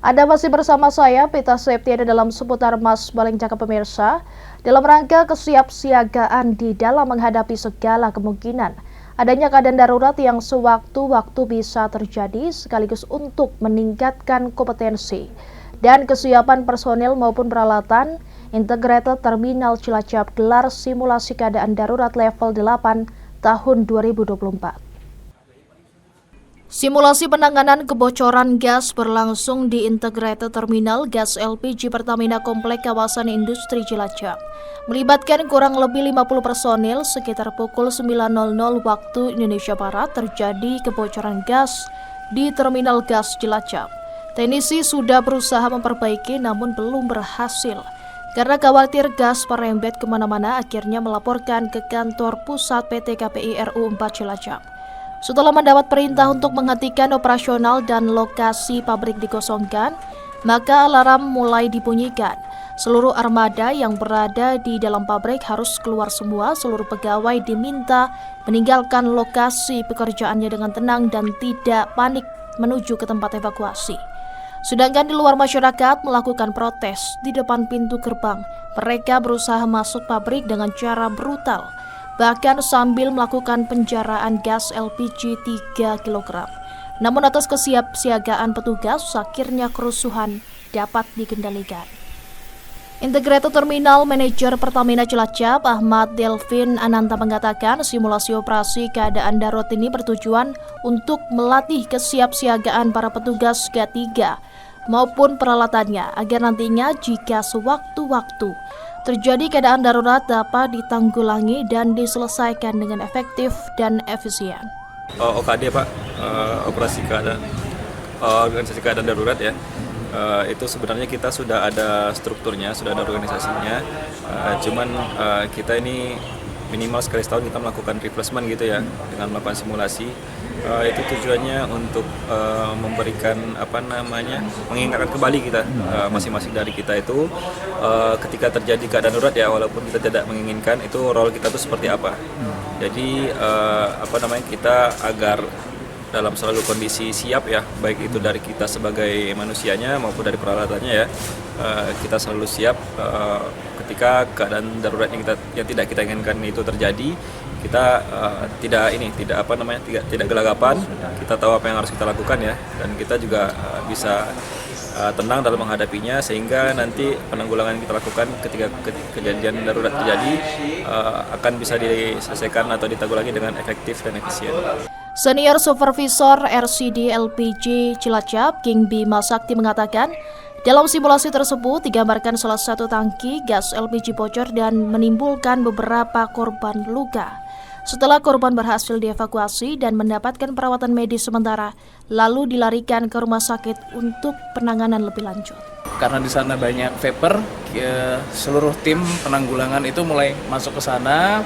Anda masih bersama saya, Pita Septiana dalam seputar Mas Baling Cakap pemirsa. Dalam rangka kesiapsiagaan di dalam menghadapi segala kemungkinan, adanya keadaan darurat yang sewaktu-waktu bisa terjadi sekaligus untuk meningkatkan kompetensi dan kesiapan personil maupun peralatan, Integrated Terminal Cilacap gelar simulasi keadaan darurat level 8 tahun 2024. Simulasi penanganan kebocoran gas berlangsung di Integrated Terminal Gas LPG Pertamina Komplek Kawasan Industri Cilacap. Melibatkan kurang lebih 50 personil, sekitar pukul 9.00 waktu Indonesia Barat terjadi kebocoran gas di Terminal Gas Cilacap. Teknisi sudah berusaha memperbaiki namun belum berhasil. Karena khawatir gas merembet kemana-mana, akhirnya melaporkan ke kantor pusat PT KPI RU 4 Cilacap. Setelah mendapat perintah untuk menghentikan operasional dan lokasi pabrik dikosongkan, maka alarm mulai dibunyikan. Seluruh armada yang berada di dalam pabrik harus keluar semua. Seluruh pegawai diminta meninggalkan lokasi pekerjaannya dengan tenang dan tidak panik menuju ke tempat evakuasi. Sedangkan di luar, masyarakat melakukan protes di depan pintu gerbang. Mereka berusaha masuk pabrik dengan cara brutal, bahkan sambil melakukan penjaraan gas LPG 3 kg. Namun atas kesiapsiagaan petugas, akhirnya kerusuhan dapat dikendalikan. Integrated Terminal Manager Pertamina Cilacap, Ahmad Delvin Ananta mengatakan simulasi operasi keadaan darurat ini bertujuan untuk melatih kesiapsiagaan para petugas G3 maupun peralatannya agar nantinya jika sewaktu-waktu terjadi keadaan darurat dapat ditanggulangi dan diselesaikan dengan efektif dan efisien. OKD Pak, operasi keadaan organisasi keadaan darurat ya. Itu sebenarnya kita sudah ada strukturnya, sudah ada organisasinya. Cuman kita ini minimal sekali setahun kita melakukan replacement gitu ya, dengan melakukan simulasi. Itu tujuannya untuk memberikan mengingatkan kembali kita masing-masing dari kita itu ketika terjadi keadaan darurat ya, walaupun kita tidak menginginkan, itu role kita itu seperti apa. Jadi kita agar dalam selalu kondisi siap ya, baik itu dari kita sebagai manusianya maupun dari peralatannya ya, kita selalu siap ketika keadaan darurat yang tidak kita inginkan itu terjadi. Kita tidak gelagapan, kita tahu apa yang harus kita lakukan ya, dan kita juga bisa tenang dalam menghadapinya, sehingga nanti penanggulangan yang kita lakukan ketika kejadian darurat terjadi akan bisa diselesaikan atau ditanggulangi dengan efektif dan efisien. Senior Supervisor RCD LPG Cilacap, King Bima Sakti mengatakan, dalam simulasi tersebut digambarkan salah satu tangki gas LPG bocor dan menimbulkan beberapa korban luka. Setelah korban berhasil dievakuasi dan mendapatkan perawatan medis sementara, lalu dilarikan ke rumah sakit untuk penanganan lebih lanjut. Karena di sana banyak vapor, seluruh tim penanggulangan itu mulai masuk ke sana.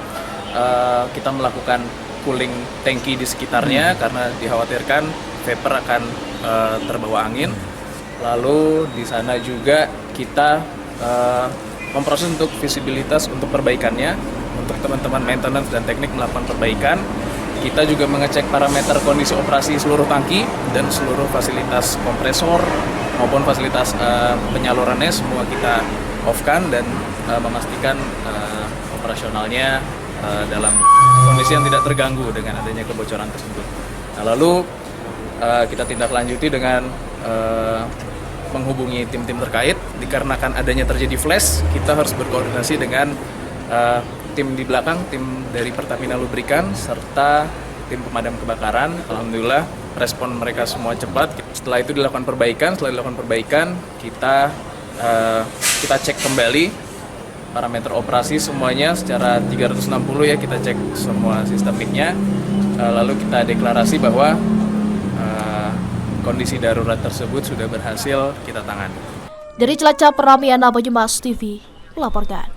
Kita melakukan cooling tangki di sekitarnya karena dikhawatirkan vapor akan terbawa angin. Lalu di sana juga kita memproses untuk visibilitas untuk perbaikannya. Untuk teman-teman maintenance dan teknik melakukan perbaikan, kita juga mengecek parameter kondisi operasi seluruh tangki dan seluruh fasilitas kompresor maupun fasilitas penyalurannya semua kita off-kan dan memastikan operasionalnya dalam kondisi yang tidak terganggu dengan adanya kebocoran tersebut. Nah, lalu kita tindak lanjuti dengan menghubungi tim-tim terkait. Dikarenakan adanya terjadi flash, kita harus berkoordinasi dengan tim di belakang, tim dari Pertamina Lubrikan serta tim pemadam kebakaran. Alhamdulillah respon mereka semua cepat. Setelah itu dilakukan perbaikan. Kita cek kembali parameter operasi semuanya secara 360 ya, kita cek semua sistemiknya. Lalu kita deklarasi bahwa kondisi darurat tersebut sudah berhasil kita tangani. Dari Cilacap, Ramiana Banyumas TV melaporkan.